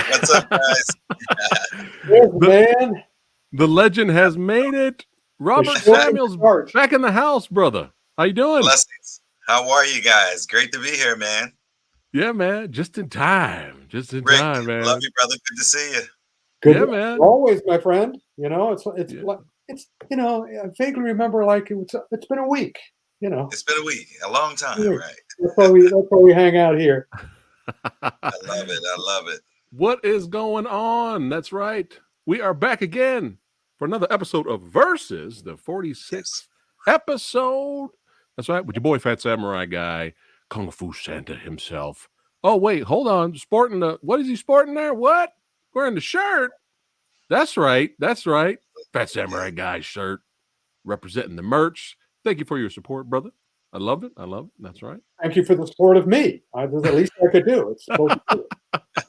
What's up, guys? Yes, man. The legend has made it. Robert show can Samuels start. back in the house, brother. How you doing? Blessings. How are you guys? Great to be here, man. Yeah, man. Just in time. Just in Rick, time, man. love you, brother. Good to see you. Good Yeah, man. always, my friend. You know, it's Yeah. like it's I vaguely remember like it's been a week. You know, It's been a week, a long time, Yeah. right? that's why we hang out here. I love it. I love it. What is going on? That's right. We are back again for another episode of Versus, the 46th episode. That's right, with your boy Phat Samurai Guy, Kung Fu Santa himself. Oh, wait, hold on. Sporting what is he sporting there? What? Wearing the shirt. That's right. That's right. Phat Samurai Guy shirt, representing the merch. Thank you for your support, brother. I love it. I love it. That's right. Thank you for the support of me. That's the least I could do. It's supposed to do.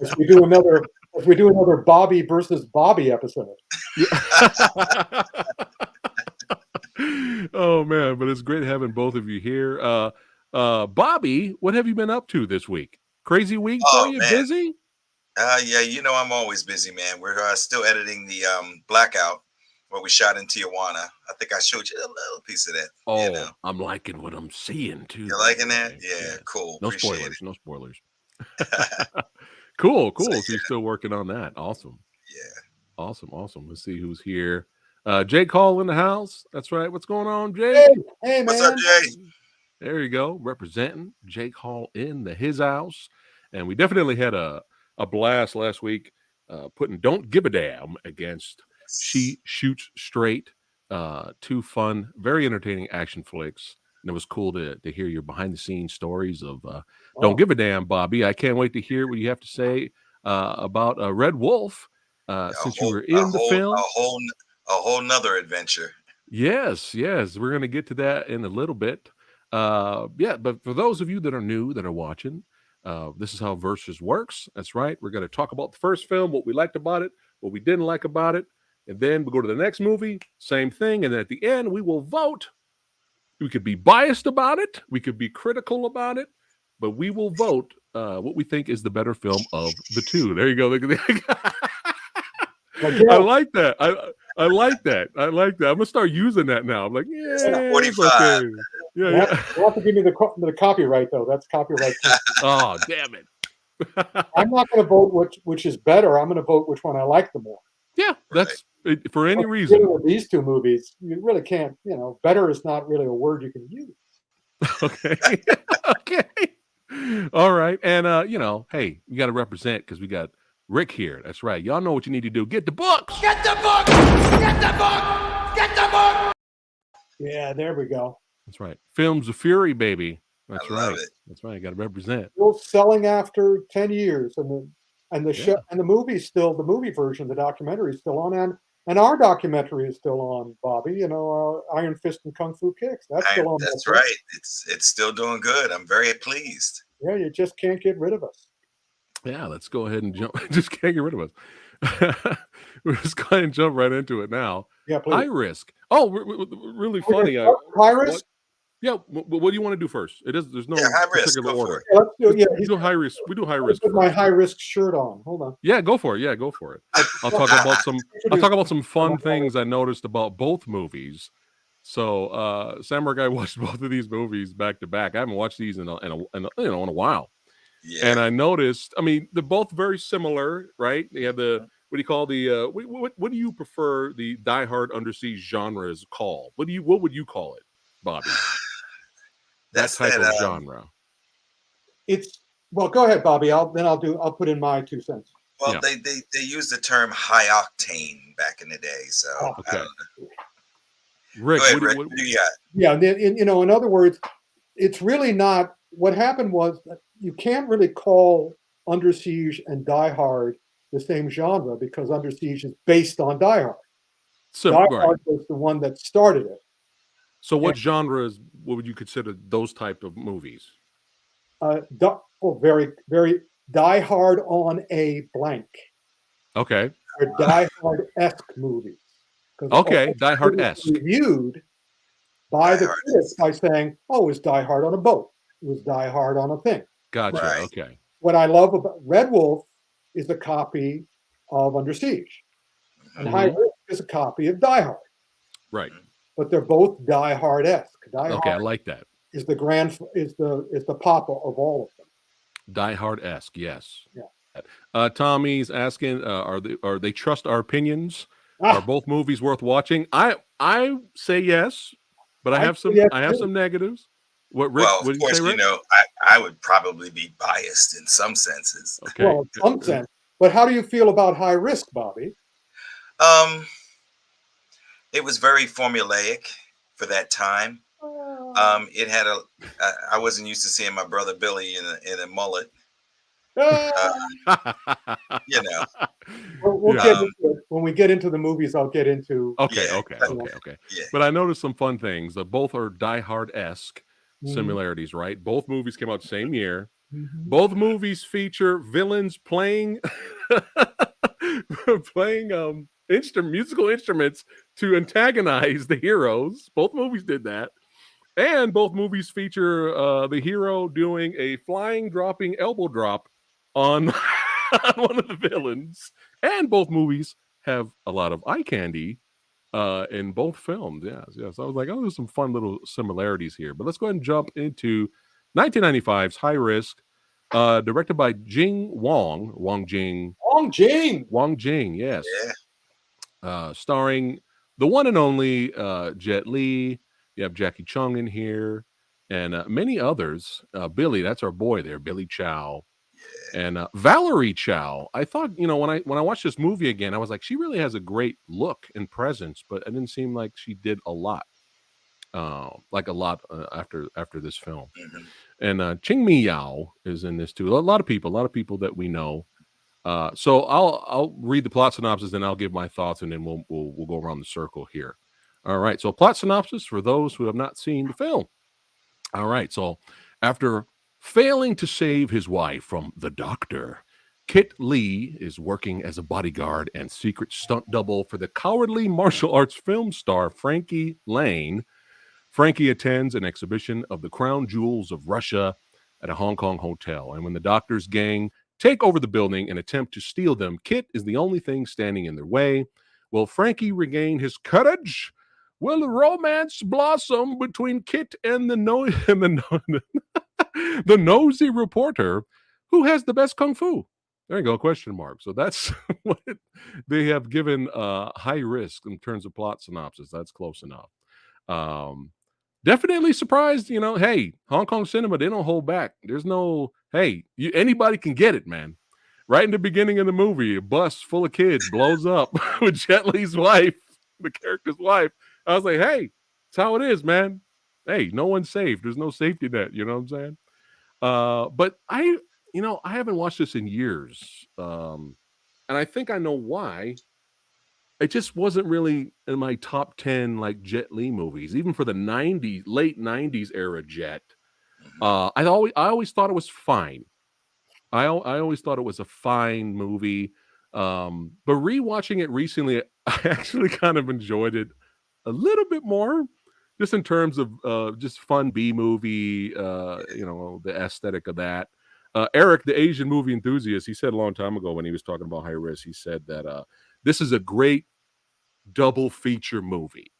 As we do another Bobby versus Bobby episode. Oh man, but it's great having both of you here. Bobby, what have you been up to this week? Crazy week for you? Man. Busy? Yeah, I'm always busy, man. We're still editing the Blackout, where we shot in Tijuana. I think I showed you a little piece of that. Oh, I'm liking what I'm seeing too. You're liking that? Yeah, cool. No Appreciate spoilers. it. No spoilers. Cool. So, So you're still working on that. Awesome. Yeah. Awesome. Let's see who's here. Jake Hall in the house. That's right. What's going on, Jake? Hey, man. What's up, Jay? There you go. Representing Jake Hall in his house. And we definitely had a blast last week putting Don't Give a Damn against She Shoots Straight. Two fun, very entertaining action flicks. And it was cool to hear your behind the scenes stories of Don't Give a Damn, Bobby. I can't wait to hear what you have to say about Red Wolf since you were in the film. A whole nother adventure. Yes. We're going to get to that in a little bit. But for those of you that are new, that are watching, this is how Versus works. That's right. We're going to talk about the first film, what we liked about it, what we didn't like about it. And then we'll go to the next movie, same thing. And then at the end, we will vote. We could be biased about it. We could be critical about it. But we will vote what we think is the better film of the two. There you go. Look at that. I like that. I like that. I'm gonna start using that now. I'm like, yeah, 45. Okay. You have to give me the copyright though. That's copyright. Oh, damn it! I'm not going to vote which is better. I'm going to vote which one I like the more. Yeah, that's for any reason. With these two movies, you really can't. Better is not really a word you can use. Okay. Okay. All right, and hey, you got to represent because we got Rick here. That's right. Y'all know what you need to do. Get the books. Get the book. Get the book. Get the book. Yeah, there we go. That's right. Films of Fury, baby. That's I right. love it. That's right. You got to represent. Still selling after 10 years, and the show and the movie version, the documentary is still on, and our documentary is still on, Bobby. Iron Fist and Kung Fu Kicks. That's still on. That's right. It's still doing good. I'm very pleased. Yeah, you just can't get rid of us. Yeah, let's go ahead and jump. Just can't get rid of us. We're just going to jump right into it now. Yeah, please. High risk. Oh, really funny. High risk. Yeah. What do you want to do first? There's no high risk. particular order. Yeah, let's do. Yeah, we do high risk. We do high risk. Put my high risk shirt on. Hold on. Yeah, go for it. Yeah, go for it. I'll talk about some fun things I noticed about both movies. So, Samurai Guy watched both of these movies back to back. I haven't watched these in a while. Yeah. And I noticed, they're both very similar, right? They have the, what do you call the, what do you prefer the Die Hard Undersea genre is called? What would you call it, Bobby? That's that type of genre. Go ahead, Bobby. I'll put in my 2 cents. Well, they use the term high octane back in the day. So, okay. Rick, Rick, what do you got? Yeah, in other words, it's really not. What happened was that you can't really call Under Siege and Die Hard the same genre because Under Siege is based on Die Hard. So Die Hard was the one that started it. So what genres, what would you consider those type of movies? Very, very Die Hard on a blank. Okay. Or Die Hard-esque movies. Okay, Die Hard-esque. Reviewed by the critics by saying, "Oh, it was Die Hard on a boat. It was Die Hard on a thing." Gotcha. Right. Okay. what I love about Red Wolf is a copy of Under Siege, and High Risk is a copy of Die Hard. Right. But they're both Die Hard-esque. Die Okay, I Hard like that. is the papa of all of them. Die Hard-esque, yes. Yeah. Tommy's asking, are they trust our opinions? Are both movies worth watching? I say yes, but I have some negatives. What, Rick? Well, What of did you say, course, Rick? you know, I would probably be biased in some senses. Okay. Well, in some sense. But how do you feel about High Risk, Bobby? It was very formulaic for that time. It had I wasn't used to seeing my brother Billy in a mullet. You know. We'll get into it. When we get into the movies, I'll get into. Okay. Yeah. But I noticed some fun things. Both are Die Hard-esque similarities, right? Both movies came out the same year. Both movies feature villains playing musical instruments to antagonize the heroes. Both movies did that. And both movies feature the hero doing a flying, dropping elbow drop on one of the villains. And both movies have a lot of eye candy in both films. Yes. I was like, oh, there's some fun little similarities here. But let's go ahead and jump into 1995's High Risk, directed by Wang Jing, yes. Yeah. Starring the one and only Jet Li. You have Jackie Chung in here, and many others. Billy, that's our boy there, Billy Chow, and Valerie Chow. I thought, when I watched this movie again, I was like, she really has a great look and presence, but it didn't seem like she did a lot, after this film. And Ching Mi Yao is in this too. A lot of people that we know. So I'll read the plot synopsis, and I'll give my thoughts, and then we'll go around the circle here. All right. So plot synopsis for those who have not seen the film. All right. So after failing to save his wife from the doctor, Kit Lee is working as a bodyguard and secret stunt double for the cowardly martial arts film star Frankie Lane. Frankie attends an exhibition of the crown jewels of Russia at a Hong Kong hotel. And when the doctor's gang take over the building and attempt to steal them, Kit is the only thing standing in their way. Will Frankie regain his courage? Will the romance blossom between Kit and the nosy reporter who has the best kung fu? There you go, question mark. So that's what they have given High Risk in terms of plot synopsis. That's close enough. Definitely surprised, hey, Hong Kong cinema, they don't hold back. There's no, hey, anybody can get it, man. Right in the beginning of the movie, a bus full of kids blows up with Jet Li's wife, the character's wife. I was like, hey, that's how it is, man. Hey, no one's safe. There's no safety net. You know what I'm saying? But I haven't watched this in years. And I think I know why. It just wasn't really in my top 10 like Jet Li movies, even for the late 90s era Jet. I always thought it was fine. I always thought it was a fine movie. But rewatching it recently, I actually kind of enjoyed it a little bit more, just in terms of just fun B movie, the aesthetic of that. Eric, the Asian movie enthusiast, he said a long time ago when he was talking about High Risk, he said that this is a great double feature movie.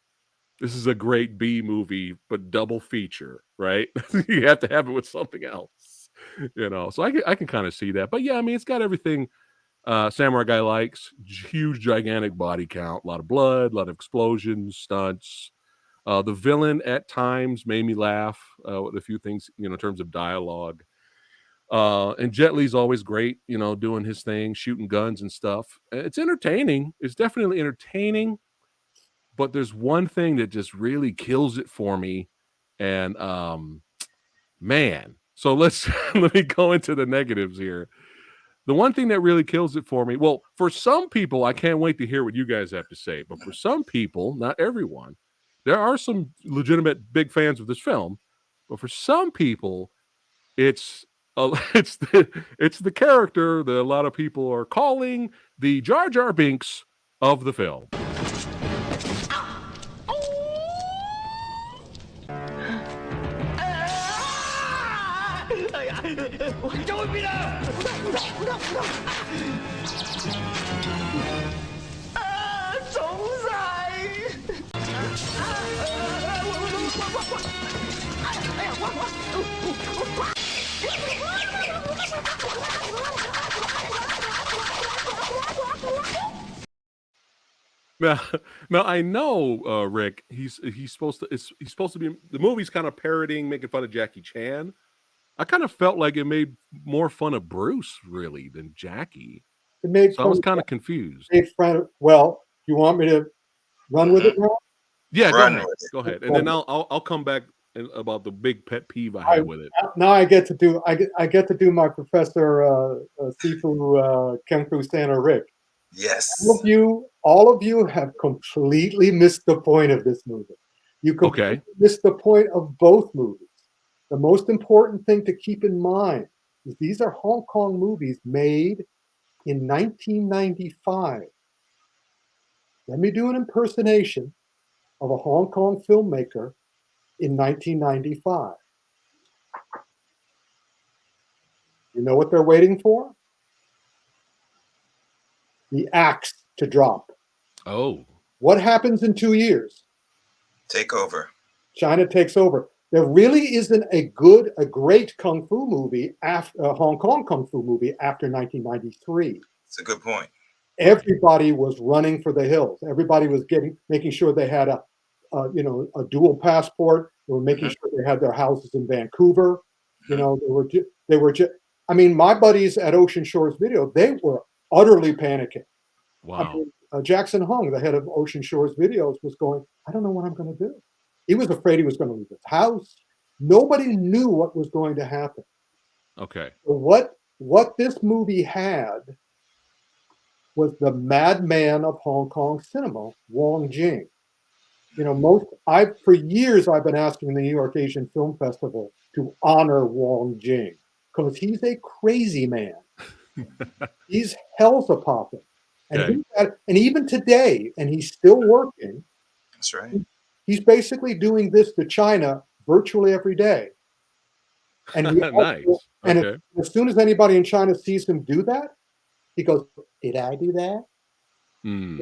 This is a great B movie, but double feature, right? You have to have it with something else, So I can kind of see that. But yeah, I mean, it's got everything Samurai Guy likes. Huge, gigantic body count, a lot of blood, a lot of explosions, stunts. The villain at times made me laugh with a few things, in terms of dialogue. And Jet Li's always great, doing his thing, shooting guns and stuff. It's entertaining. It's definitely entertaining. But there's one thing that just really kills it for me. And man, so let me go into the negatives here. The one thing that really kills it for me, well, for some people, I can't wait to hear what you guys have to say. But for some people, not everyone, there are some legitimate big fans of this film. But for some people, it's the character that a lot of people are calling the Jar Jar Binks of the film. 我救命啊！啊，总裁！哎呀，Now, now I know, Rick. He's supposed to. He's supposed to be. The movie's kind of parodying, making fun of Jackie Chan. I kind of felt like it made more fun of Bruce, really, than Jackie. It made So I fun was of kind of confused. made fun. Well, do you want me to run with it now? Yeah, Run go ahead. with it. Go ahead, and then I'll come back about the big pet peeve I I- have with it. Now I get to do my Professor Sifu Kung Fu Santa Rick. Yes. All of you have completely missed the point of this movie. You completely Okay. missed the point of both movies. The most important thing to keep in mind is these are Hong Kong movies made in 1995. Let me do an impersonation of a Hong Kong filmmaker in 1995. You know what they're waiting for? The axe to drop. Oh. What happens in 2 years? Take over. China takes over. There really isn't a great kung fu movie after Hong Kong kung fu movie after 1993. It's a good point. Everybody was running for the hills. Everybody was making sure they had a dual passport. They were making sure they had their houses in Vancouver. You know, they were just. I mean, my buddies at Ocean Shores Video, they were utterly panicking. Wow. I mean, Jackson Hung, the head of Ocean Shores Videos, was going, I don't know what I'm going to do. He was afraid he was going to leave his house. Nobody knew what was going to happen. Okay. So what this movie had was the madman of Hong Kong cinema, Wong Jing. You know, for years I've been asking the New York Asian Film Festival to honor Wong Jing because he's a crazy man. He's hell's a popping. And, and even today, and he's still working. That's right. He's basically doing this to China virtually every day. And nice. Okay. As soon as anybody in China sees him do that, he goes, "Did I do that?" And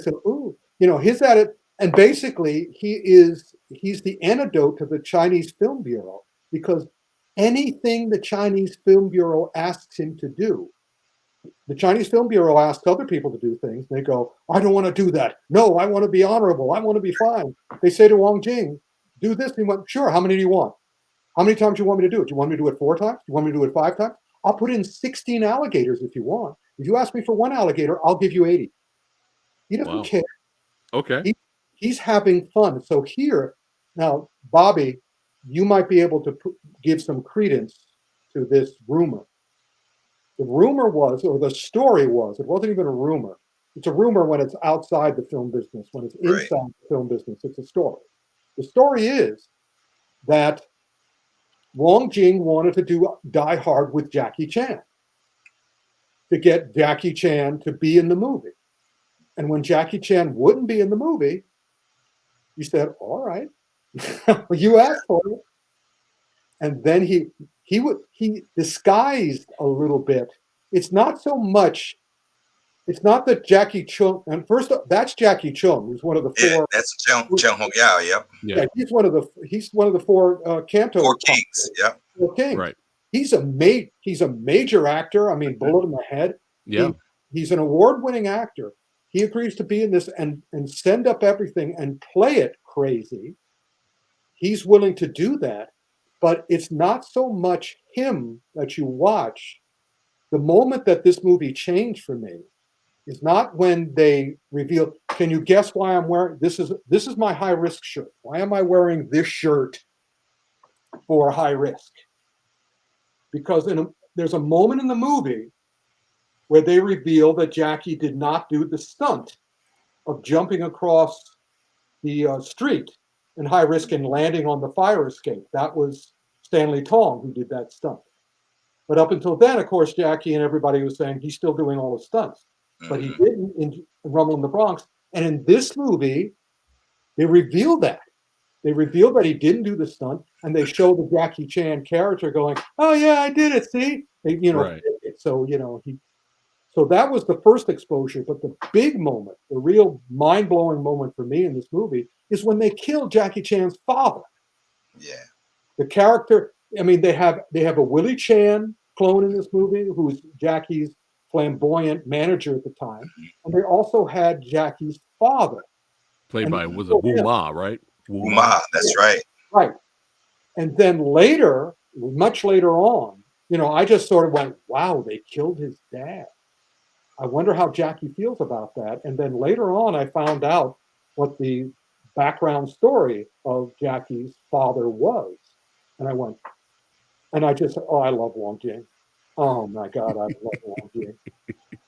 so, ooh, you know, his at it, and basically he's the antidote to the Chinese Film Bureau because anything the Chinese Film Bureau asks him to do, the Chinese Film Bureau asks other people to do things. And they go, I don't want to do that. No, I want to be honorable. I want to be fine. They say to Wong Jing, do this. And he went, sure. How many do you want? How many times do you want me to do it? Do you want me to do it 4 times? Do you want me to do it 5 times? I'll put in 16 alligators if you want. If you ask me for 1 alligator, I'll give you 80. He doesn't care. Okay. He's having fun. So here, now, Bobby, you might be able to give some credence to this rumor. The rumor was, or the story was, it wasn't even a rumor. It's a rumor when it's outside the film business. When it's inside the film business, it's a story. The story is that Wong Jing wanted to do Die Hard with Jackie Chan to get Jackie Chan to be in the movie. And when Jackie Chan wouldn't be in the movie, he said, all right, you asked for it. And then he disguised a little bit. It's not so much. It's not that Jackie Chung. And first, that's Jackie Chung, who's one of the 4. Yeah, that's Chung Hong Yao. Yep. Yeah. He's one of the 4 Canto. 4 kings. Yep. 4 kings. Right. He's a major actor. I mean, bullet in the head. Yeah. He's an award-winning actor. He agrees to be in this and send up everything and play it crazy. He's willing to do that. But it's not so much him that you watch. The moment that this movie changed for me is not when they reveal, can you guess why I'm wearing, this is my high risk shirt. Why am I wearing this shirt for high risk? Because there's a moment in the movie where they reveal that Jackie did not do the stunt of jumping across the street in high risk and landing on the fire escape. That was Stanley Tong who did that stunt. But up until then, of course, Jackie and everybody was saying he's still doing all the stunts. But he didn't in Rumble in the Bronx. And in this movie, they reveal that. They reveal that he didn't do the stunt, and they show the Jackie Chan character going, "Oh yeah, I did it. See, they, Right. So So that was the first exposure. But the big moment, the real mind-blowing moment for me in this movie, is when they kill Jackie Chan's father. Yeah. The character. I mean, they have a Willie Chan clone in this movie, who's Jackie's flamboyant manager at the time, and they also had Jackie's father, Played and by, was it Wu Ma, right? Wu Ma. Uma, that's right. right. And then later, much later on, I just sort of went, "Wow, they killed his dad. I wonder how Jackie feels about that." And then later on, I found out what the background story of Jackie's father was. And I went, and I just, oh, I love Wong Jing. Oh my God, I love Wong Jing.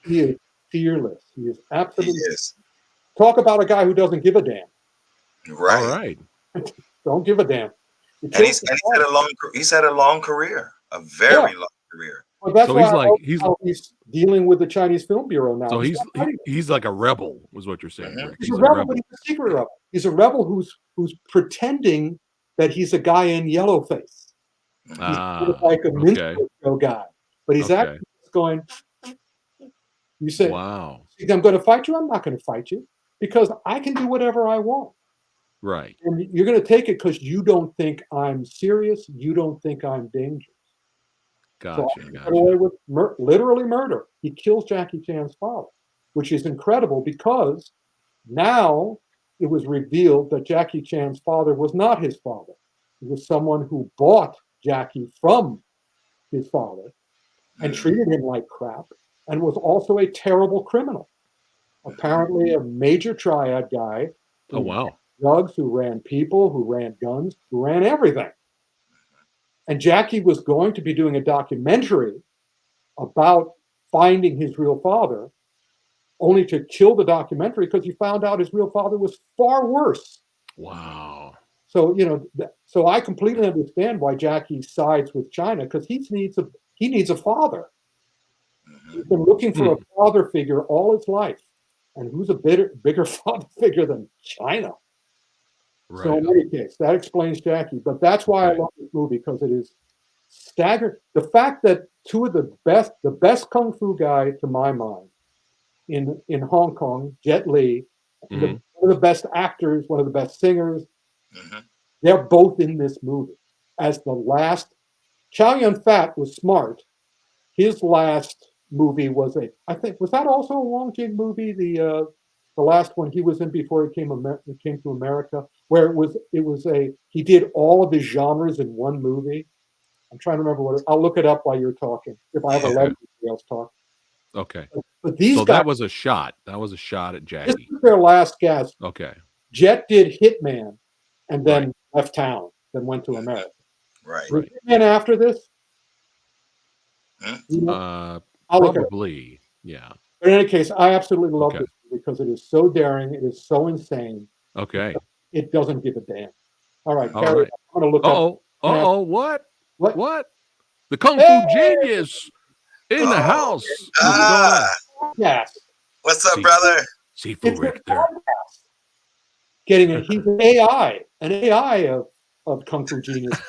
He is fearless. He is He absolutely. is. Talk about a guy who doesn't give a damn. Right. All right. Don't give a damn. And he's had a long career, a very long career. Well, that's So why he's I like- love he's- how he's dealing with the Chinese Film Bureau now. So He's not fighting. he's like a rebel, was what you're saying, Mhm. Rick. He's a rebel, but he's a secret rebel. He's a rebel who's pretending that he's a guy in yellowface. He's sort of like a minstrel show guy, but he's actually just going. You say, Wow. "I'm going to fight you." I'm not going to fight you because I can do whatever I want. Right. And you're going to take it because you don't think I'm serious. You don't think I'm dangerous. So I get away with literally murder. He kills Jackie Chan's father, which is incredible because now it was revealed that Jackie Chan's father was not his father. He was someone who bought Jackie from his father and treated him like crap and was also a terrible criminal. Apparently a major triad guy. Oh, wow. Drugs, who ran people, who ran guns, who ran everything. And Jackie was going to be doing a documentary about finding his real father, only to kill the documentary because he found out his real father was far worse. Wow. So, so I completely understand why Jackie sides with China, because he needs a father. He's been looking for a father figure all his life. And who's a bigger father figure than China? Right. So in any case, that explains Jackie. But that's why I love this movie, because it is staggering. The fact that two of the best kung fu guy to my mind in Hong Kong, Jet Li, one of the best actors, one of the best singers, they're both in this movie. As the last, Chow Yun-fat was smart. His last movie was I think, was that also a Wong Jing movie? The last one he was in before he came to America, where he did all of his genres in one movie. I'm trying to remember I'll look it up while you're talking. If I have a let somebody else talk. Okay. But these guys, that was a shot. That was a shot at Jackie. This was their last gasp. Okay. Jet did Hitman and then left town, then went to America. Right. Was Hitman after this? Probably. Yeah. But in any case, I absolutely love this because it is so daring. It is so insane. Okay. It doesn't give a damn. All right, All Carrie, right. I'm going to look up. What? What? What? The Kung Fu Genius in the house. What's going on? Yes. What's up, brother? Seafood Rick there. Getting it. He's an AI of Kung Fu Genius.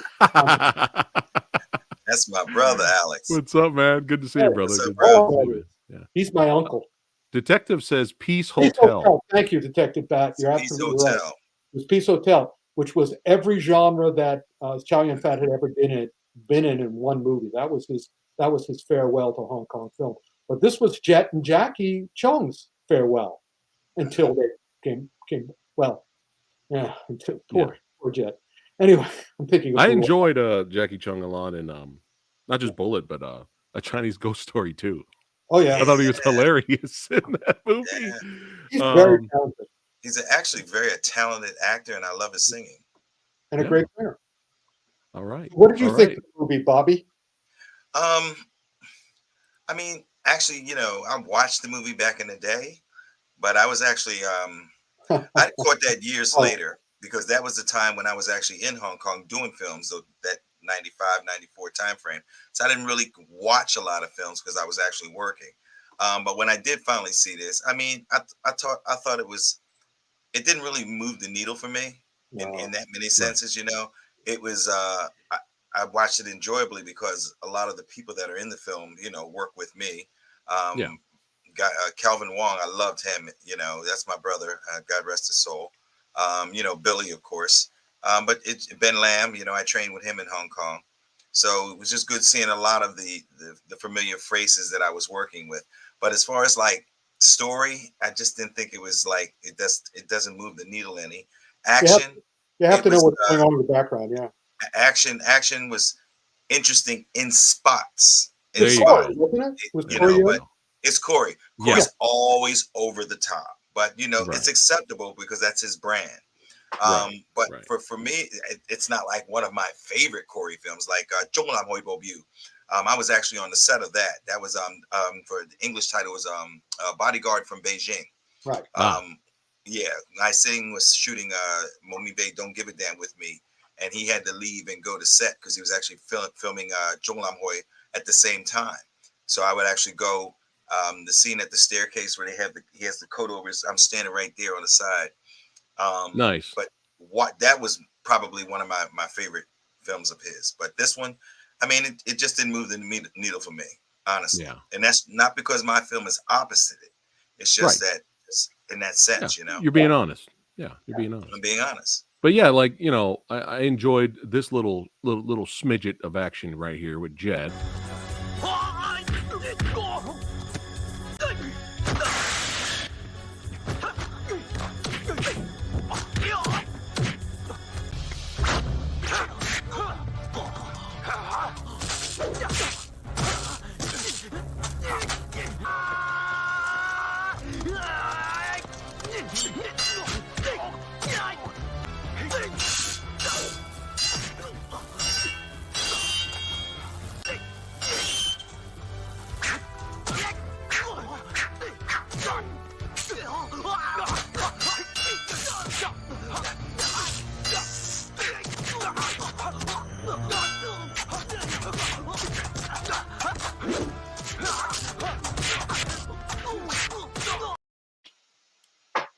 That's my brother, Alex. What's up, man? Good to see you, brother. What's up, Good to bro? see you. Yeah. He's my uncle. Detective says Peace Hotel. Thank you, Detective Bat. You're Peace absolutely Hotel. right. It was Peace Hotel, which was every genre that Chow Yun-fat had ever been in one movie. That was his farewell to Hong Kong film. But this was Jet and Jackie Chung's farewell until they came. Well, yeah, until poor Jet. Anyway, I'm thinking. I enjoyed Jackie Chung a lot in not just Bullet, but A Chinese Ghost Story too. Oh yeah, I thought he was hilarious in that movie. Yeah. He's very talented. He's actually very talented actor, and I love his singing. And a great singer. All right. What did you think of the movie, Bobby? I mean, actually, I watched the movie back in the day, but I was actually I caught that years later, because that was the time when I was actually in Hong Kong doing films, so that 95, 94 time frame. So I didn't really watch a lot of films because I was actually working. But when I did finally see this, I mean, I thought it didn't really move the needle for me. in No. that many senses. You know, it was. I watched it enjoyably because a lot of the people that are in the film, you know, work with me. Yeah. Got Calvin Wong. I loved him. You know, that's my brother. God rest his soul. You know, Billy, of course. But Ben Lamb. You know, I trained with him in Hong Kong, so it was just good seeing a lot of the familiar faces that I was working with. But as far as like story, I just didn't think it was like it doesn't move the needle any. You have, Action, you have it to know was what's going on in the background. Yeah. action was interesting in spots. In There With you Corey, go. spots, wasn't it? Was you There Corey know, you in but it? go. it's Corey. Yeah. Corey's always over the top, but you know, it's Right. acceptable because that's his brand. Right. But Right. for me, it's not like one of my favorite Corey films, like Jonglam Hoi Bo Bu. I was actually on the set of that. That was for the English title was Bodyguard from Beijing. Right. Ah. Yeah, Nai Singh was shooting Momi Bay Don't Give a Damn with me, and he had to leave and go to set because he was actually filming Jonglam Hoi at the same time. So I would actually go the scene at the staircase where he has the coat over his. I'm standing right there on the side. Nice. But what that was probably one of my favorite films of his. But this one, I mean, it just didn't move the needle for me, honestly. Yeah. And that's not because my film is opposite it. It's just Right. that it's in that Yeah. sense, you know. You're being honest. Yeah. You're being honest. I'm being honest. But yeah, like, you know, I enjoyed this little smidget of action right here with Jet.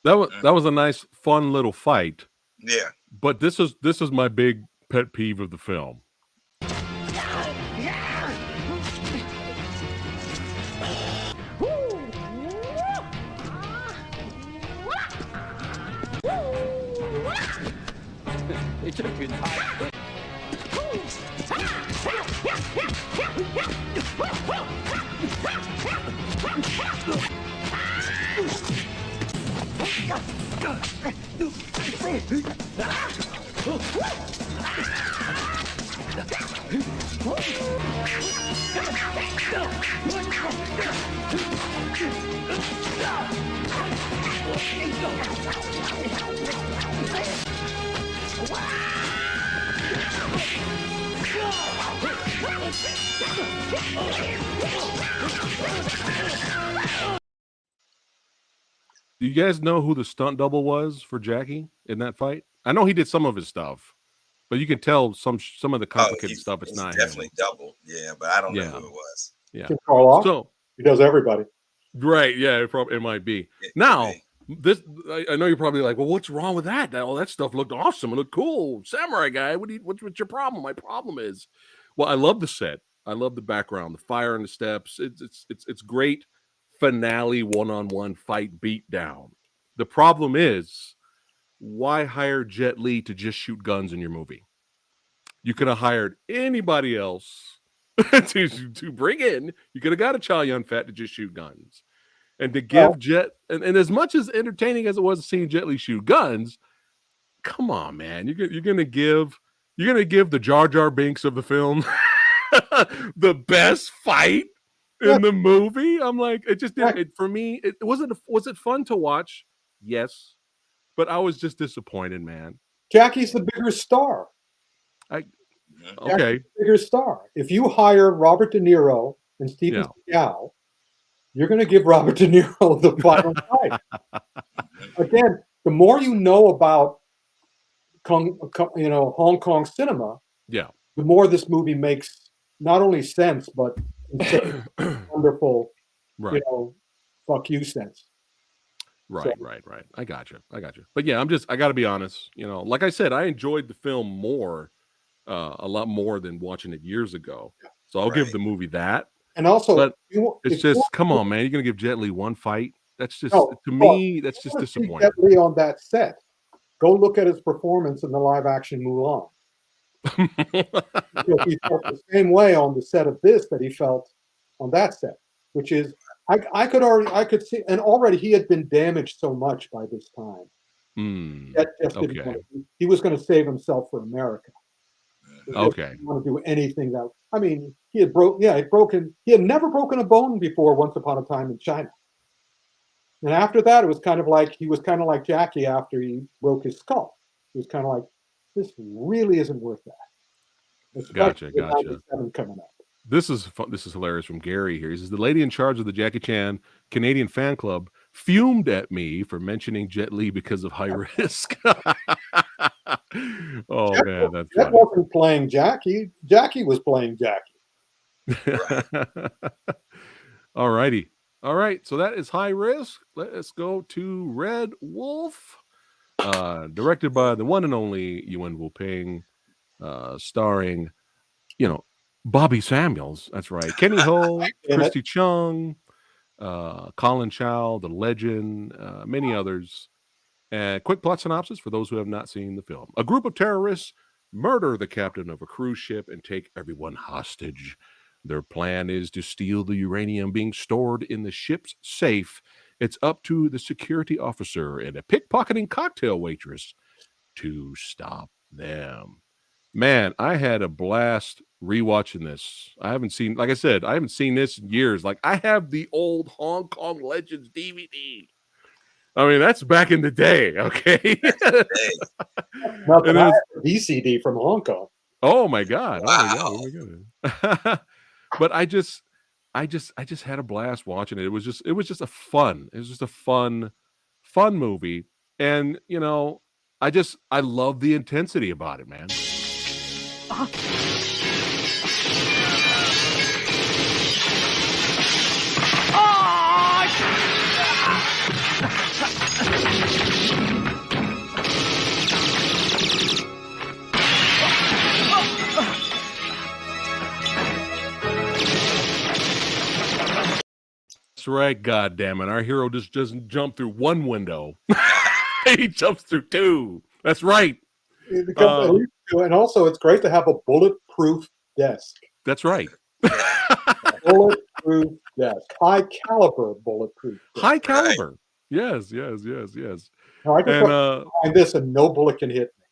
That was a nice, fun little fight. Yeah. But this is my big pet peeve of the film. Do you guys know who the stunt double was for Jackie in that fight? I know he did some of his stuff, but you can tell some of the complicated stuff. It's he's not definitely him. double. Yeah, but I don't know Yeah. who it was. Yeah. Can Carl off? So He does everybody. right, yeah, it might be. It could Now, be. this I know you're probably like, well, what's wrong with that? All that stuff looked awesome. It looked cool. Samurai Guy. What's your problem? My problem is, well, I love the set. I love the background, the fire and the steps. It's great finale one-on-one fight beat down. The problem is, why hire Jet Li to just shoot guns in your movie? You could have hired anybody else to bring in. You could have got a Chow Yun-Fat to just shoot guns. And to give Jet, and as much as entertaining as it was seeing Jet Li shoot guns, come on, man, you're gonna give the Jar Jar Binks of the film the best fight in the movie. I'm like, it just didn't. For me, it wasn't. Was it fun to watch? Yes, but I was just disappointed, man. Jackie's the bigger star. Okay, Jackie's the bigger star. If you hire Robert De Niro and Steven Seagal, you're going to give Robert De Niro the final fight. Again, the more you know about Hong Kong cinema, yeah, the more this movie makes not only sense but wonderful, right. fuck you sense. So Right. I got you. But yeah, I got to be honest. Like I said, I enjoyed the film more, a lot more than watching it years ago. So I'll give Right. the movie that. and also, But it's if you just, come want on, man, you're gonna give Jet Li one fight? That's just, no, to well, me, if that's you just wanna see Jet disappointing. Li on that set, go look at his performance in the live action Mulan, because he felt the same way on the set of this that he felt on that set, which is I could see, and already he had been damaged so much by this time Mm, that just didn't okay. want to. He was going to save himself for America. He Mhm. just Okay. didn't want to do anything that. I mean, he'd broken. He had never broken a bone before. Once upon a time in China, and after that, it was kind of like he was kind of like Jackie after he broke his skull. He was kind of like, this really isn't worth that, especially Gotcha. with Gotcha. '97 coming up. This is fun. This is hilarious from Gary here. He says the lady in charge of the Jackie Chan Canadian fan club fumed at me for mentioning Jet Li because of high risk. Oh Jet, man, that's Jet funny. wasn't playing Jackie. Jackie was playing Jackie. Right. All righty. All right. So that is high risk. Let's go to Red Wolf. Directed by the one and only Yuen Wu Ping, starring, you know, Bobby Samuels. That's right. Kenny Ho, In it, Christy Chung, Colin Chow, the legend, many others. And quick plot synopsis for those who have not seen the film. A group of terrorists murder the captain of a cruise ship and take everyone hostage. Their plan is to steal the uranium being stored in the ship's safe. It's up to the security officer and a pickpocketing cocktail waitress to stop them. Man, I had a blast rewatching this. I haven't seen, like I said, I haven't seen this in years. Like, I have the old Hong Kong Legends DVD. I mean, that's back in the day, okay? Hey, nothing. And I it's, had a VCD from Hong Kong. oh my god, oh my god, wow. oh my god. But I just had a blast watching it. It was just a fun movie. And I love the intensity about it, man. That's right, god damn it. Our hero just doesn't jump through one window. He jumps through two. That's right. It becomes at Uh, least two, and also it's great to have a bulletproof desk. that's right. Yeah. Bulletproof desk, high caliber bulletproof desk. High Right. caliber. Yes. Now I can And put behind this, and no bullet can hit me.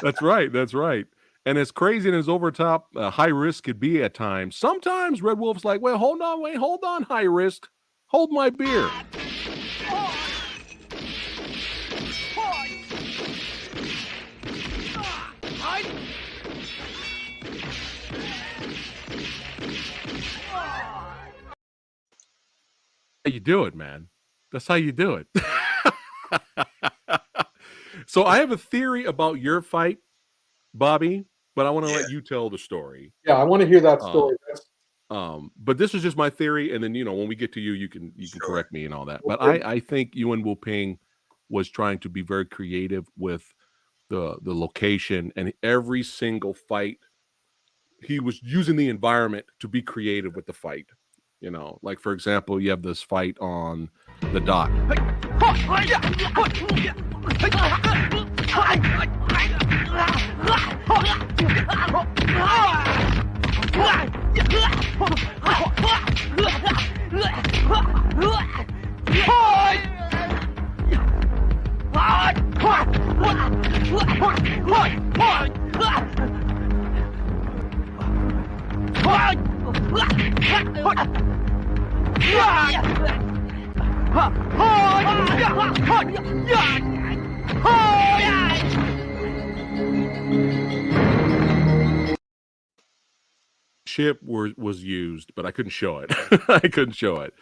that's right. That's right. And as crazy and as over top high risk could be at times, sometimes Red Wolf's like, well, hold on, high risk. Hold my beer. How you do it, man. That's how you do it. So I have a theory about your fight, Bobby, but I want to Yeah. let you tell the story. Yeah, I want to hear that Uh, story. but this is just my theory, and then when we get to you, you can Sure. correct me and all that. But Okay. I think Yuen Wu Ping was trying to be very creative with the location, and every single fight he was using the environment to be creative with the fight. Like for example, you have this fight on the dock. Ship was used, but I couldn't show it. I couldn't show it.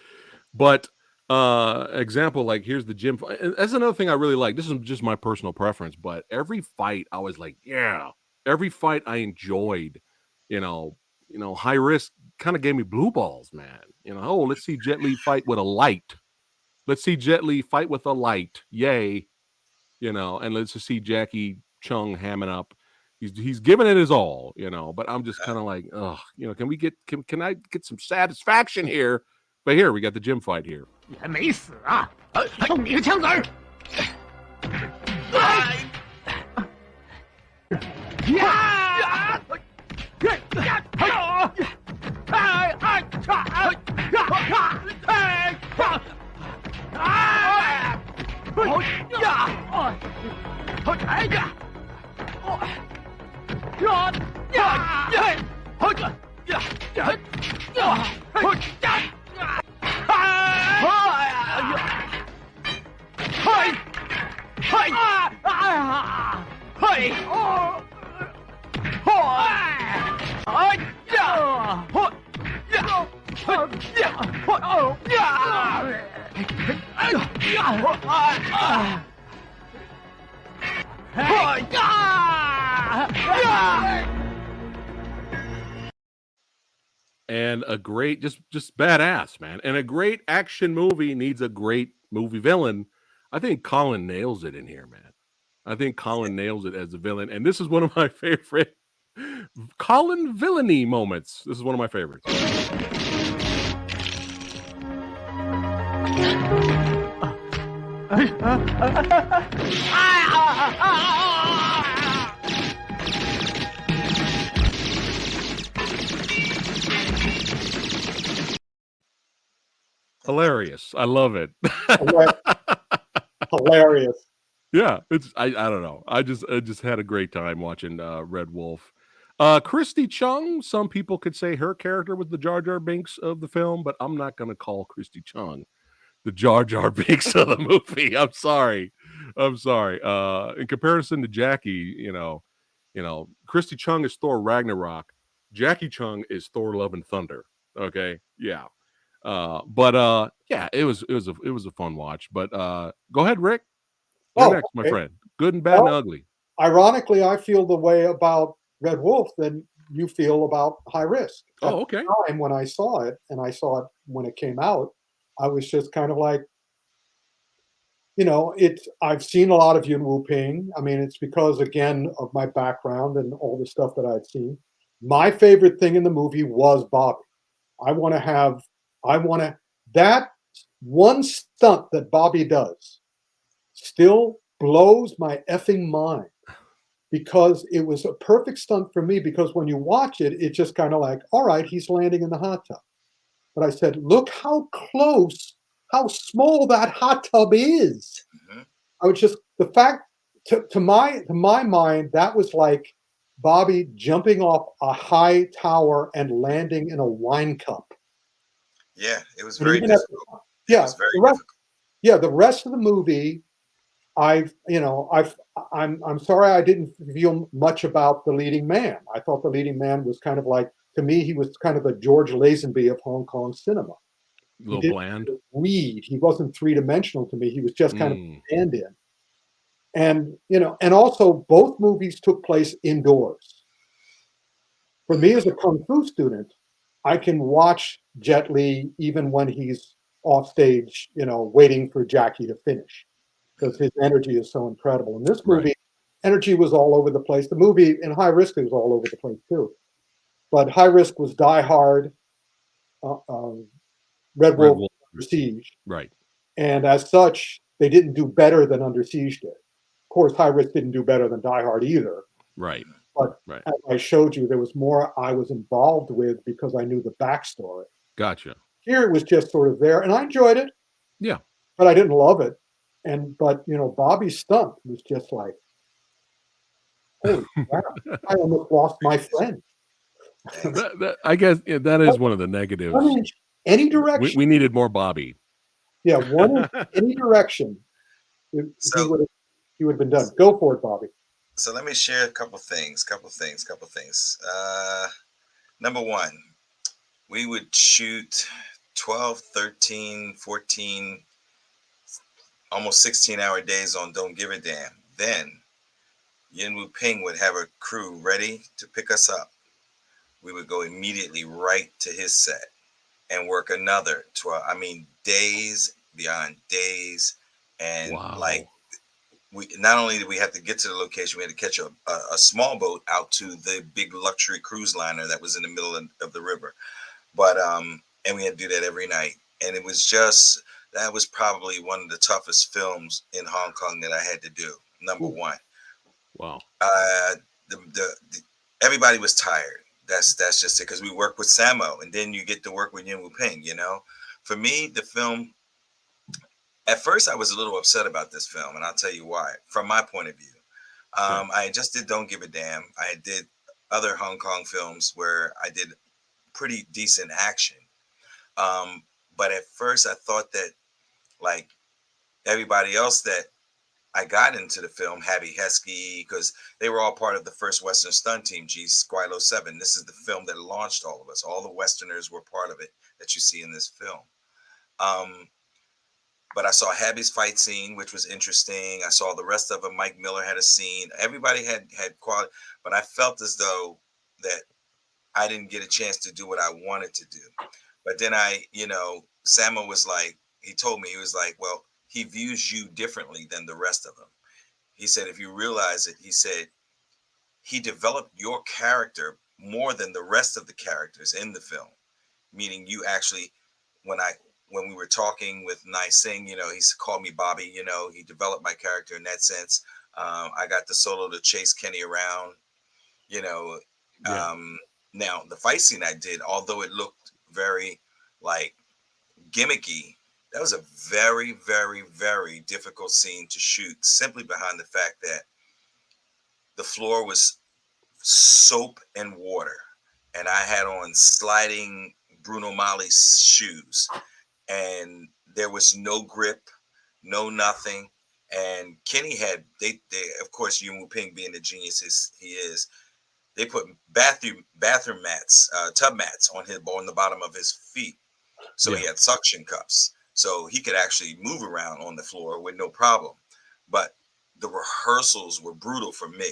But example, like here's the gym fight. And that's another thing I really like. This is just my personal preference, but every fight I was like, yeah. Every fight I enjoyed. High risk kind of gave me blue balls, man. Oh, let's see Jet Li fight with a light. let's see Jet Li fight with a light. Yay. And let's just see Jackie Chung hamming up. He's giving it his all, but I'm just kind of like, oh, can I get some satisfaction here? But here we got the gym fight here. 你还没死啊！送你个枪子儿！And a great, just badass, man. And a great action movie needs a great movie villain. I think Colin nails it in here, man. I think Colin nails it as a villain. And this is one of my favorite Colin villainy moments. This is one of my favorites. Hilarious. I love it. Hilarious. Yeah, I don't know. I just had a great time watching Red Wolf. Christy Chung, some people could say her character was the Jar Jar Binks of the film, but I'm not going to call Christy Chung the Jar Jar Binks of the movie. I'm sorry. In comparison to Jackie, Christy Chung is Thor Ragnarok. Jackie Chung is Thor Love and Thunder. Okay, yeah. Yeah, it was a fun watch. But go ahead, Rick. You're next, my friend. Good and bad and ugly. Ironically, I feel the way about Red Wolf than you feel about High Risk. Oh, okay. At the time when I saw it, and I saw it when it came out, I was just kind of like, I've seen a lot of Yuen Wu Ping. I mean, it's because, again, of my background and all the stuff that I'd seen. My favorite thing in the movie was Bobby. That one stunt that Bobby does still blows my effing mind, because it was a perfect stunt for me, because when you watch it, it's just kind of like, all right, he's landing in the hot tub. But I said, look how close, how small that hot tub is. Mm-hmm. I was just, the fact, to my mind, that was like Bobby jumping off a high tower and landing in a wine cup. Yeah, it was very difficult. The rest of the movie, I'm sorry I didn't feel much about the leading man. I thought the leading man was kind of like, to me, he was kind of the George Lazenby of Hong Kong cinema. A little bland. Read. He wasn't three-dimensional to me. He was just kind of a stand-in. And, and also both movies took place indoors. For me as a Kung Fu student, I can watch Jet Li even when he's off stage, waiting for Jackie to finish, because his energy is so incredible. In this movie, energy was all over the place. The movie in High Risk was all over the place too. But High Risk was Die Hard, Red Wolf, Under Siege. Right. And as such, they didn't do better than Under Siege did. Of course, High Risk didn't do better than Die Hard either. Right. But as I showed you, there was more I was involved with because I knew the backstory. Gotcha. Here it was just sort of there, and I enjoyed it. Yeah. But I didn't love it. But Bobby's stunt was just like, holy crap, I almost lost my friend. I guess that is one of the negatives. Any direction. We needed more Bobby. Yeah, any direction. He would have been done. Go for it, Bobby. So let me share a couple things. Number one, we would shoot 12, 13, 14, almost 16-hour days on Don't Give a Damn. Then Yuen Wu Ping would have a crew ready to pick us up. We would go immediately right to his set and work another 12, days beyond days. And like, Wow. we not only did we have to get to the location, we had to catch a small boat out to the big luxury cruise liner that was in the middle of the river. But and we had to do that every night. And it was just, that was probably one of the toughest films in Hong Kong that I had to do. Number Ooh. one. Wow. Uh, the everybody was tired. That's just it, because we work with Samo, and then you get to work with Yin Wu Ping. You know, for me, the film. At first, I was a little upset about this film, and I'll tell you why. From my point of view, Okay. I just did Don't Give a Damn. I did other Hong Kong films where I did pretty decent action. Um, but at first, I thought that, like everybody else that I got into the film, Happy Heskey, because they were all part of the first Western stunt team, G Squilo 7. This is the film that launched all of us. All the Westerners were part of it that you see in this film. Um, but I saw Happy's fight scene, which was interesting. I saw the rest of them. Mike Miller had a scene. Everybody had quality, but I felt as though that I didn't get a chance to do what I wanted to do. But then Samo was like, he told me, he was like, well, he views you differently than the rest of them. He said, if you realize it, he said, he developed your character more than the rest of the characters in the film. Meaning you actually, when I when we were talking with Nai Singh, he's called me Bobby, he developed my character in that sense. I got the solo to chase Kenny around, you know. Yeah. Now the fight scene I did, although it looked very like gimmicky, that was a very, very, very difficult scene to shoot, simply behind the fact that the floor was soap and water, and I had on sliding Bruno Mali's shoes, and there was no grip, no nothing. And Kenny had they of course, Yuen Wu Ping, being the genius he is, they put bathroom mats, tub mats on the bottom of his feet, so Yeah. he had suction cups, so he could actually move around on the floor with no problem. But the rehearsals were brutal for me.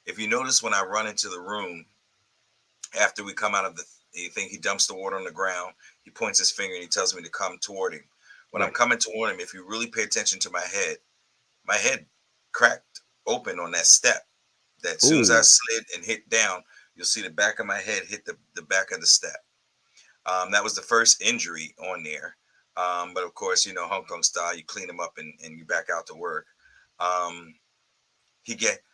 If you notice, when I run into the room after we come out of the thing, he dumps the water on the ground. He points his finger and he tells me to come toward him. When I'm Right. coming toward him, if you really pay attention to my head cracked open on that step. That as soon as I Oh. slid and hit down, you'll see the back of my head hit the back of the step. That was the first injury on there. But of course, Hong Kong style, you clean them up and you back out to work. Um, he get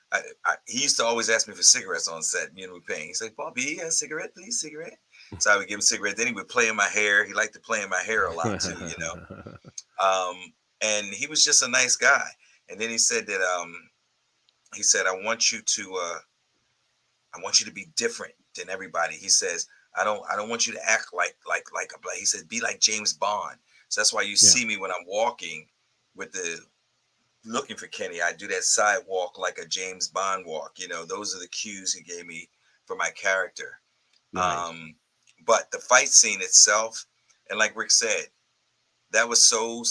he used to always ask me for cigarettes on set. Paying. He's like, Bobby, a cigarette, please, cigarette. So I would give him a cigarette. Then he would play in my hair. He liked to play in my hair a lot too. And he was just a nice guy. And then he said that he said, I want you to be different than everybody. He says, I don't want you to act like a black. He said, be like James Bond. So that's why you Yeah. see me when I'm walking with the looking for Kenny. I do that sidewalk like a James Bond walk. Those are the cues he gave me for my character. Right. But the fight scene itself, and like Rick said, that was so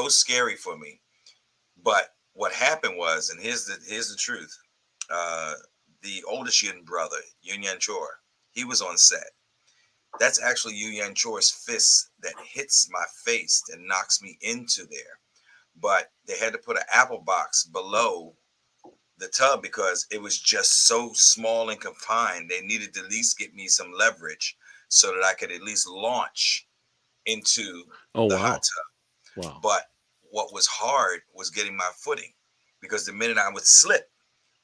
scary for me. But what happened was, and here's the truth. Uh, the oldest Yun brother, Yun Yan Chor, he was on set. That's actually Yun Yan Chor's fist that hits my face and knocks me into there. But they had to put an apple box below the tub because it was just so small and confined. They needed to at least get me some leverage so that I could at least launch into Oh the hot wow. tub. Wow. But what was hard was getting my footing, because the minute I would slip,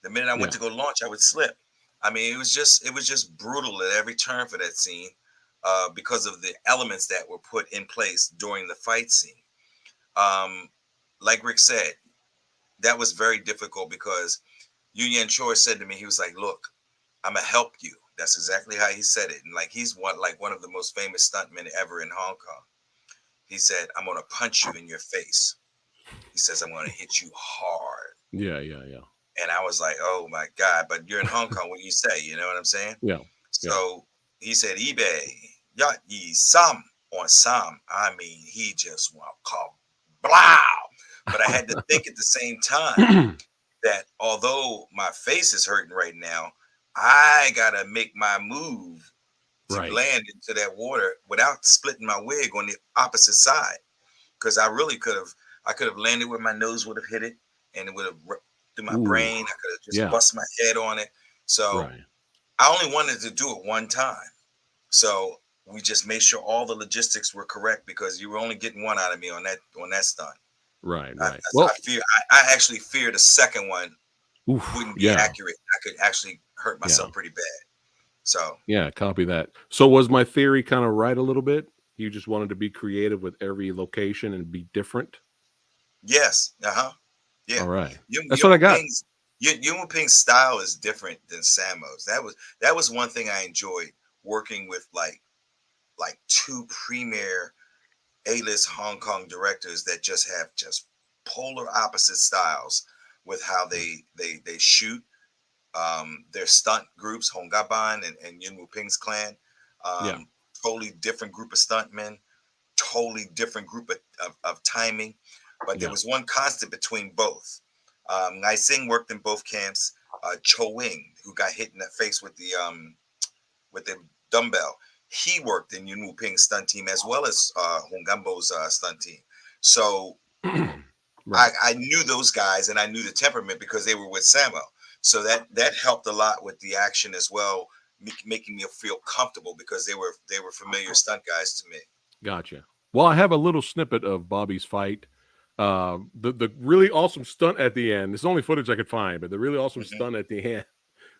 the minute I went Yeah. to go launch, I would slip. I mean, it was just brutal at every turn for that scene, because of the elements that were put in place during the fight scene. Um, like Rick said, that was very difficult because Yu Yan Chor said to me, he was like, "Look, I'm gonna help you." That's exactly how he said it, and like he's one of the most famous stuntmen ever in Hong Kong. He said, "I'm gonna punch you in your face." He says, "I'm gonna hit you hard." Yeah. Yeah. Yeah. And I was like, "Oh my God!" But you're in Hong Kong. What do you say? You know what I'm saying? Yeah. Yeah. So he said, "eBay, yat ye sam on sam." I mean, he just went call blow. But I had to think at the same time that although my face is hurting right now, I gotta make my move to Right. land into that water without splitting my wig on the opposite side. because I really could have landed where my nose would have hit it, and it would have through my Ooh, brain. I could have just yeah, bust my head on it. So right. I only wanted to do it one time. So we just made sure all the logistics were correct because you were only getting one out of me on that stunt. Right, I, right. Well, I actually fear the second one oof, wouldn't be yeah, accurate. I could actually hurt yeah, myself pretty bad. So yeah. Copy that. So was my theory kind of right a little bit? You just wanted to be creative with every location and be different. yes, yeah. All right, Yum that's what I got. Yum Ping's style is different than Samo's. That was one thing I enjoyed working with like two premier A-list Hong Kong directors that just have just polar opposite styles with how they shoot. Their stunt groups, Hong Gaban and Yuen Wu Ping's clan, Yeah, totally different group of stuntmen, totally different group of timing. But there yeah, was one constant between both. Nai Sing worked in both camps. Cho Wing, who got hit in the face with the dumbbell, he worked in Yuen Wu Ping's stunt team as well as Hong Gambo's stunt team. So right. I knew those guys and I knew the temperament because they were with Samo. So that helped a lot with the action as well, making me feel comfortable because they were familiar stunt guys to me. Gotcha. Well, I have a little snippet of Bobby's fight. The really awesome stunt at the end. It's the only footage I could find, but the really awesome Mhm. stunt at the end.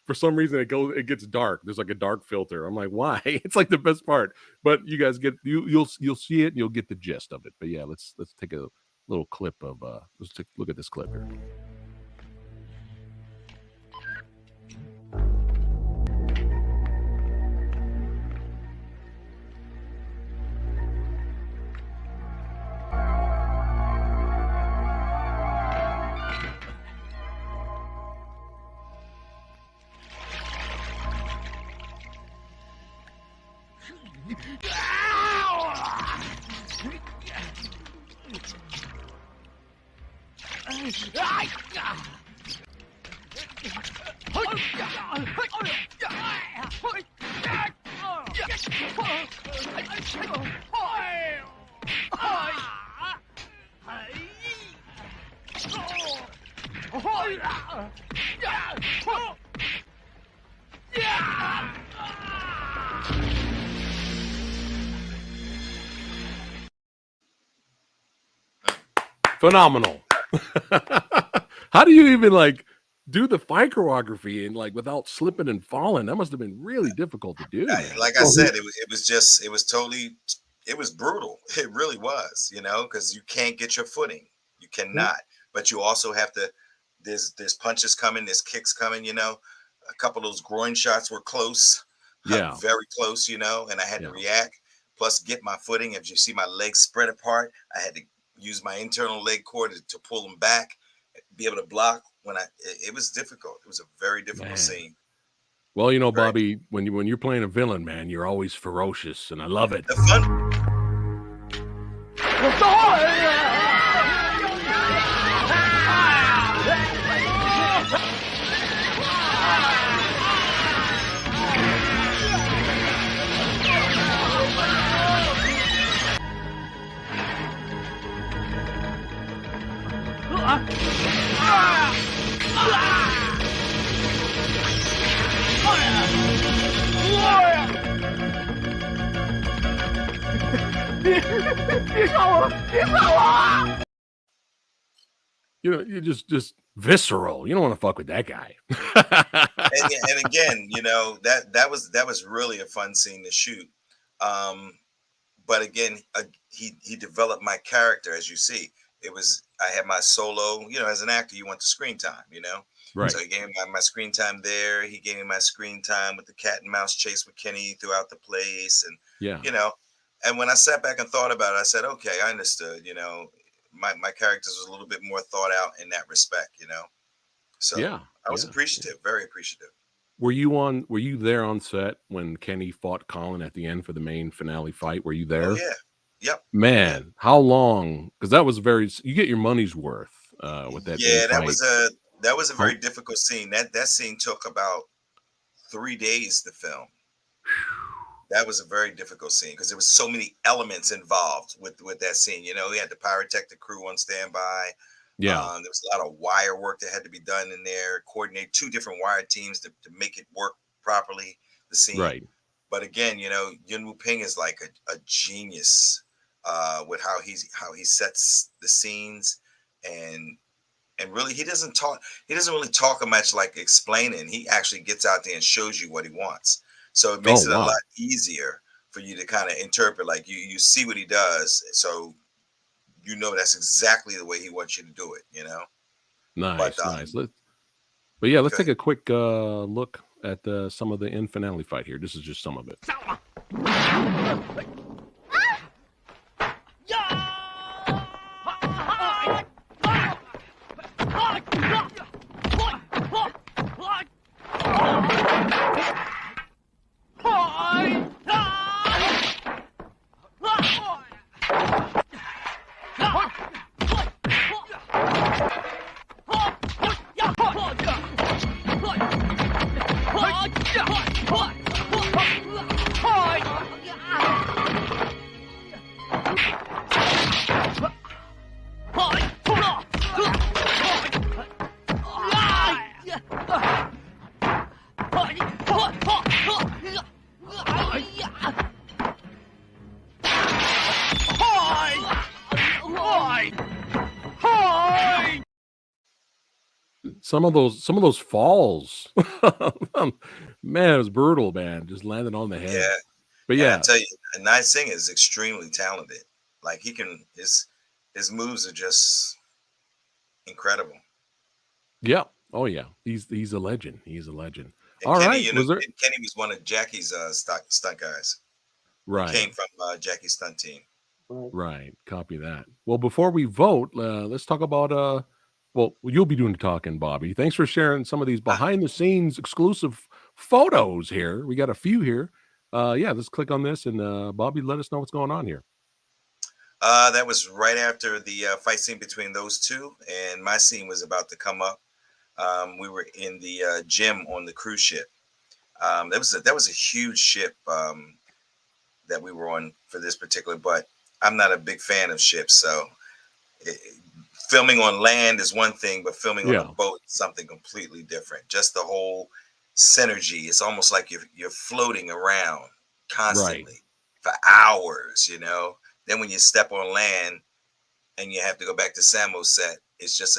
For some reason, it gets dark. There's like a dark filter. I'm like, why? It's like the best part. But you guys you'll see it and you'll get the gist of it. But yeah, let's take a little clip of let's take a look at this clip here. Phenomenal. How do you even like do the fight choreography and like without slipping and falling? That must have been really difficult to do, man. Like I Well, said, it was totally, it was brutal. It really was, because you can't get your footing. You cannot. But you also have to. There's punches coming. There's kicks coming. A couple of those groin shots were close, Yeah, very close. And I had to yeah, react. Plus, get my footing. If you see my legs spread apart, I had to use my internal leg cord to pull them back, be able to block when it was difficult. It was a very difficult man. scene. Well, Very Bobby, when you're playing a villain, man, you're always ferocious, and I love it. the fun. You're just visceral. You don't want to fuck with that guy. And again, that was really a fun scene to shoot. But again, he developed my character, as you see. I had my solo. As an actor, you want the screen time. Right. So he gave me my screen time there. He gave me my screen time with the cat and mouse chase with Kenny throughout the place, and Yeah. And when I sat back and thought about it, I said, okay, I understood. My characters was a little bit more thought out in that respect. So Yeah. I was Yeah. appreciative, very appreciative. Were you there on set when Kenny fought Colin at the end for the main finale fight? Were you there? Oh yeah, yep. Man, how long? Because that was you get your money's worth with that Yeah, big fight. that was a very difficult scene. That scene took about 3 days to film. That was a very difficult scene because there was so many elements involved with that scene. You know, we had the pyrotechnic crew on standby. Yeah. There was a lot of wire work that had to be done in there. Coordinate two different wire teams to make it work properly. The scene, Right. but again, you know, Yuen Wu Ping is like a genius with how he sets the scenes and really he doesn't really talk much like explaining. He actually gets out there and shows you what he wants, so it Oh, makes it a lot wow. easier for you to kind of interpret. Like you see what he does, so you know that's exactly the way he wants you to do it, you know. But Nice, nice. But yeah, let's go take ahead. a quick look at some of the end finale fight here. This is just some of it. Some of those falls, man, it was brutal, man. Just landing on the head. Yeah, But and I yeah, tell you, Nai Singh is extremely talented. Like he can his moves are just incredible. yeah, oh yeah, he's a legend. He's a legend. And All Kenny, right, you know, was there Kenny was one of Jackie's stunt guys. He right? came from Jackie's stunt team. Right. Right. Copy that. Well, before we vote, let's talk about well, you'll be doing the talking, Bobby. Thanks for sharing some of these Uh, behind the scenes exclusive photos here. We got a few here. Yeah, let's click on this and Bobby, let us know what's going on here. that was right after the fight scene between those two, and my scene was about to come up. We were in the gym on the cruise ship. That was a huge ship that we were on for this particular, but I'm not a big fan of ships, so it, filming on land is one thing, but filming on a Yeah. boat is something completely different. Just the whole synergy. It's almost like you're floating around Right. constantly for hours, you know. Then when you step on land and you have to go back to Samo set, it's just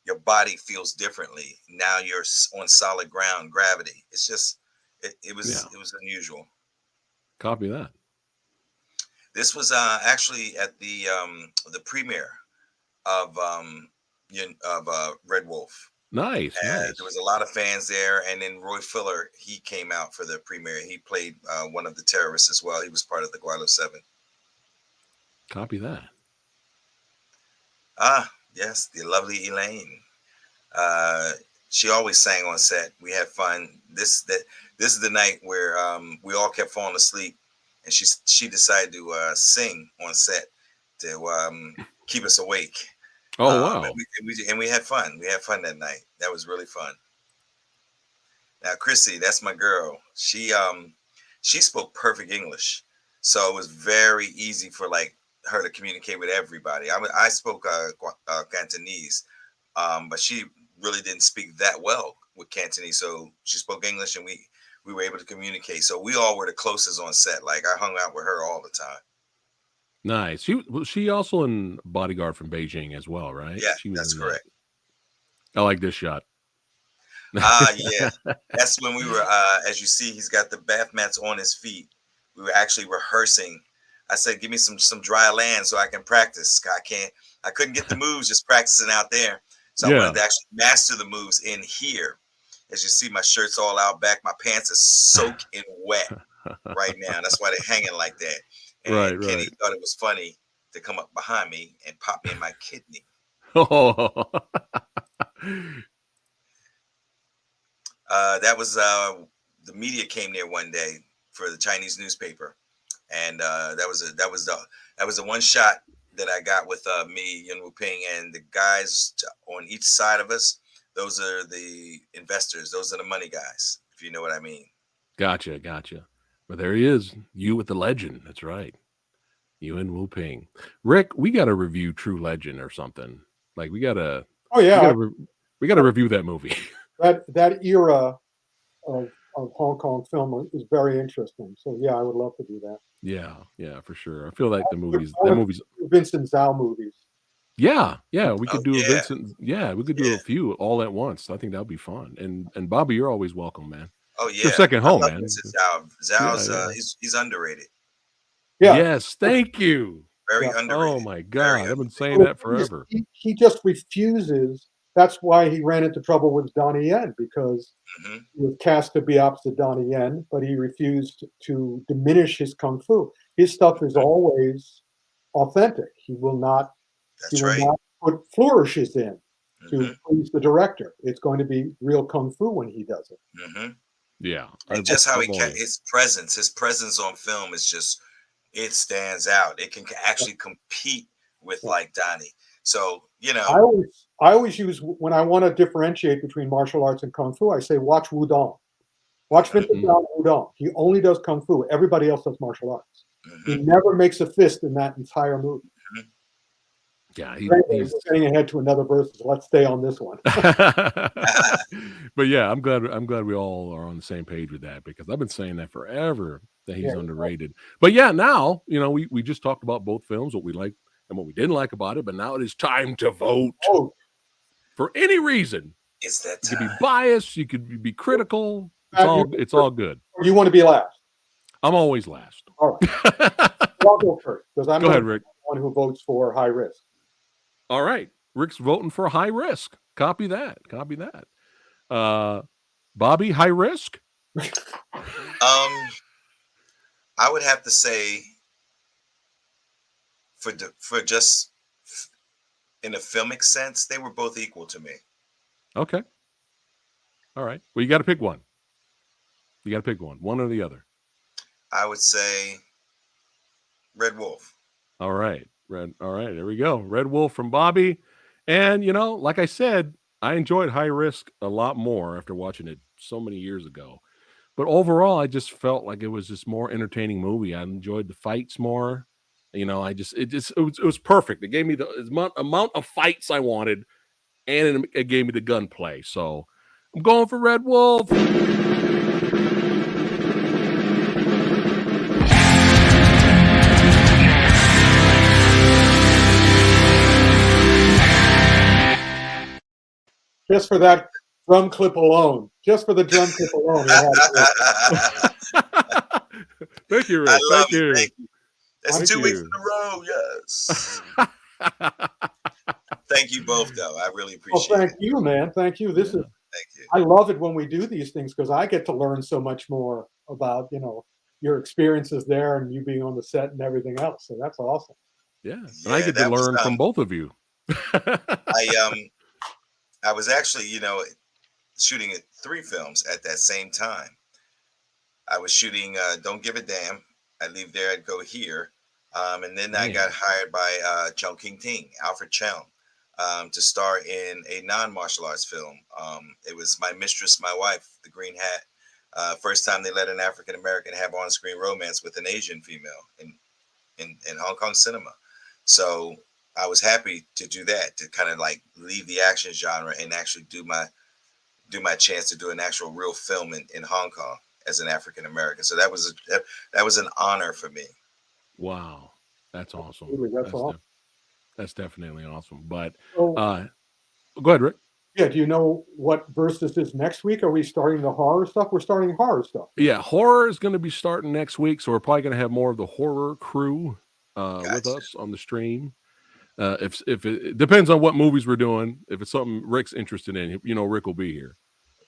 your body feels differently. Now you're on solid ground, gravity. It's just it Yeah. was unusual. Copy that. This was actually at the premiere of Red Wolf. Nice. And Nice. there was a lot of fans there, and then Roy Filler, he came out for the premiere. He played one of the terrorists as well. He was part of the Guaylo 7. Copy that. Ah, yes, the lovely Elaine. She always sang on set. We had fun. This is the night where we all kept falling asleep, and she decided to sing on set to keep us awake. Oh wow. And we had fun. We had fun that night. That was really fun. Now, Chrissy, that's my girl. She spoke perfect English, so it was very easy for like her to communicate with everybody. I spoke Cantonese, but she really didn't speak that well with Cantonese. So she spoke English, and we were able to communicate. So we all were the closest on set. Like I hung out with her all the time. Nice. She also in Bodyguard from Beijing as well, right? Yeah, She was that's in correct. that. I like this shot. Yeah. That's when we were as you see, he's got the bath mats on his feet. We were actually rehearsing. I said, give me some dry land so I can practice. I couldn't get the moves just practicing out there. So I Yeah. wanted to actually master the moves in here. As you see, my shirt's all out back. My pants are soaked in wet right now. That's why they're hanging like that. And Right, Kenny right. thought it was funny to come up behind me and pop me in my kidney. Oh. That was the media came there one day for the Chinese newspaper, and that was the one shot that I got with me, Yuen Wu Ping, and the guys on each side of us. Those are the investors. Those are the money guys, if you know what I mean. Gotcha. But there he is, you with the legend. That's right. You and Wu Ping. Rick, we got to review True Legend or something. Like we gotta Oh we yeah, gotta we gotta review that movie. that era of Hong Kong film is very interesting. So yeah, I would love to do that. Yeah, for sure. I feel like I that want to movie's do Vincent Zhao movies. yeah, we Oh could do a yeah, Vincent. Yeah, we could do yeah. a few all at once. I think that would be fun. And Bobby, you're always welcome, man. Oh It's your yeah. second I home, love man. Vincent Zhao. Yeah, Zhao's yeah. he's underrated. Yeah, Yes, thank you. Very yeah. Oh underrated. my Very God, I've been saying Well, that the thing is, forever. he just refuses. That's why he ran into trouble with Donnie Yen because underrated. he was cast to be opposite Donnie Yen, but he refused to diminish his kung fu. His stuff is always authentic. He That's will right. not put flourishes in to Hmm. please the director. It's going to be real kung fu when he does it. Hmm. Yeah, And just how I've always. his presence on film is just it stands out. It can actually compete with Yeah. like Donnie. So I always use when I want to differentiate between martial arts and kung fu. I say watch Wudong. Watch hmm Vincent Van Wudong. He only does kung fu. Everybody else does martial arts. He hmm never makes a fist in that entire movie. Yeah, But anyway, he's. we're getting ahead to another verse. So let's stay on this one. But yeah, I'm glad we all are on the same page with that because I've been saying that forever that he's Yeah. underrated. But yeah, now we just talked about both films, what we liked and what we didn't like about it. But now it is time to vote Oh, for any reason. it's that You could be time. biased, you could be critical. Matt, It's all good. you want to be last? I'm always last. All right. Well, I'll go first because I'm Go going ahead, to be Rick. the one who votes for high risk. All right. Rick's voting for high risk. Copy that. Copy that. Bobby, high risk? I would have to say for just in a filmic sense, they were both equal to me. Okay. All right. Well, you got to pick one. You got to pick one or the other. I would say Red Wolf. All right. All right. There we go. Red Wolf from Bobby. And, like I said, I enjoyed High Risk a lot more after watching it so many years ago. But overall, I just felt like it was just more entertaining movie. I enjoyed the fights more. It was perfect. It gave me the amount of fights I wanted, and it gave me the gunplay. So I'm going for Red Wolf. Just for that drum clip alone. Just for the drum clip alone. Thank you, Rick. I love Thank you. Thank you. That's Thank 2 weeks you. in a row. Yes. Thank you both, though. I really appreciate Thank it. you, man. Thank you. This is. Thank you. I love it when we do these things because I get to learn so much more about your experiences there and you being on the set and everything else. So that's awesome. Yeah. And Yeah, I get to that was learn from both of you. I was actually, shooting 3 films at that same time. I was shooting Don't Give a Damn. I leave there, I'd go here. And then I got hired by Chong Ting, Alfred Cheung, to star in a non-martial arts film. It was My Mistress, My Wife, The Green Hat. First time they let an African American have on-screen romance with an Asian female in Hong Kong cinema. So I was happy to do that, to kind of like leave the action genre and actually do my chance to do an actual real film in Hong Kong as an African American. So that was an honor for me. Wow. That's awesome. That's awesome. That's definitely awesome. But So, go ahead, Rick. yeah, do you know what verse this is next week? Are we starting the horror stuff? We're starting horror stuff. Yeah, horror is going to be starting next week, so we're probably going to have more of the horror crew with us on the stream. If it depends on what movies we're doing. If it's something Rick's interested in, Rick will be here.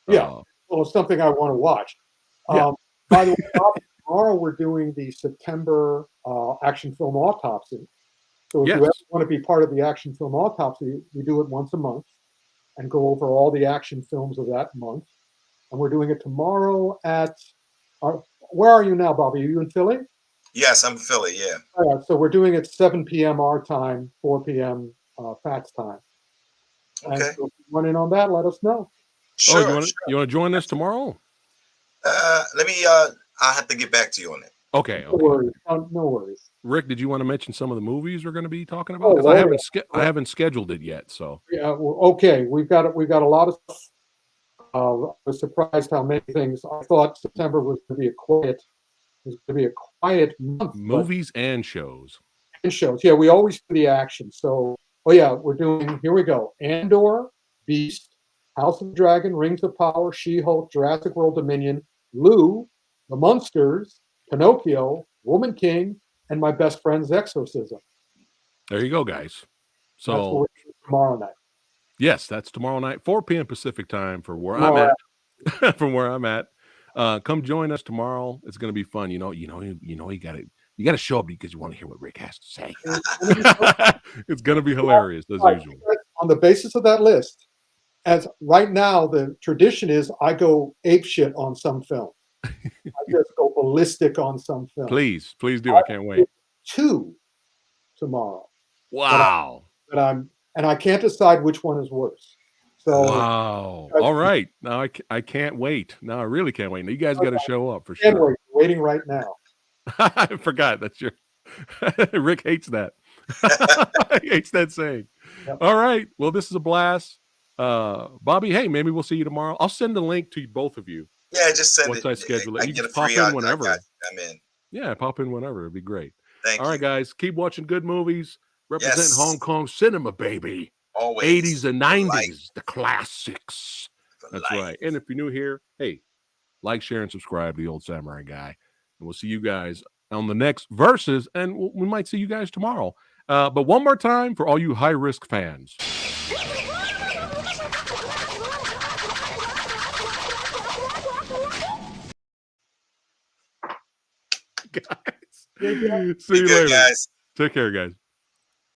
Yeah, well, it's something I want to watch. Yeah. By the way, tomorrow we're doing the September action film autopsy. So if you ever want to be part of the action film autopsy, we do it once a month and go over all the action films of that month. And we're doing it tomorrow at, where are you now, Bobby? Are you in Philly? Yes, I'm in Philly, yeah. All right, so we're doing it 7 p.m. our time, 4 p.m. Phat's time. Okay. And so if you want in on that, let us know. Sure. You want to join us tomorrow? Let me. I'll have to get back to you on it. Okay. No worries. No worries. Rick, did you want to mention some of the movies we're going to be talking about? Oh, Because Lord, I haven't scheduled it yet. So yeah. Well, okay, we've got a lot of stuff. I was surprised how many things. I thought September was going to be a quiet month, but movies and shows. shows. Yeah, we always do the action. So, oh yeah, we're doing. Here we go. Andor, Beast, House of the Dragon, Rings of Power, She-Hulk, Jurassic World Dominion, Lou, The Munsters, Pinocchio, Woman King, and My Best Friend's Exorcism. There you go, guys. So that's what we're doing tomorrow night. Yes, that's tomorrow night, 4 p.m. Pacific time for where Tomorrow I'm at. From where I'm at. Come join us tomorrow. It's going to be fun. You got to show up because you want to hear what Rick has to say. It's going to be hilarious as usual. On the basis of that list, as right now the tradition is, I go apeshit on some film. I just go ballistic on some film. Please do. I can't wait. 2 tomorrow. Wow. And I can't decide which one is worse. So wow. All right. Now I can't wait. Now I really can't wait. Now you guys got to show up for sure. Wait, waiting right now. I forgot. That's your Rick hates that. He hates that saying. Yep. All right. Well, this is a blast. Bobby, hey, maybe we'll see you tomorrow. I'll send the link to both of you. Yeah, just send once it. I schedule it. I You get just a pop free in whenever. I'm in. Yeah, pop in whenever. It'd be great. Thank you. All right, guys. Keep watching good movies. Represent Hong Kong cinema, baby. Always. 80s and 90s, the classics. That's right. And if you're new here, hey, like, share, and subscribe to the Old Samurai Guy. And we'll see you guys on the next verses, and we might see you guys tomorrow. But one more time for all you high-risk fans. Guys. See you later. Guys. Take care, guys.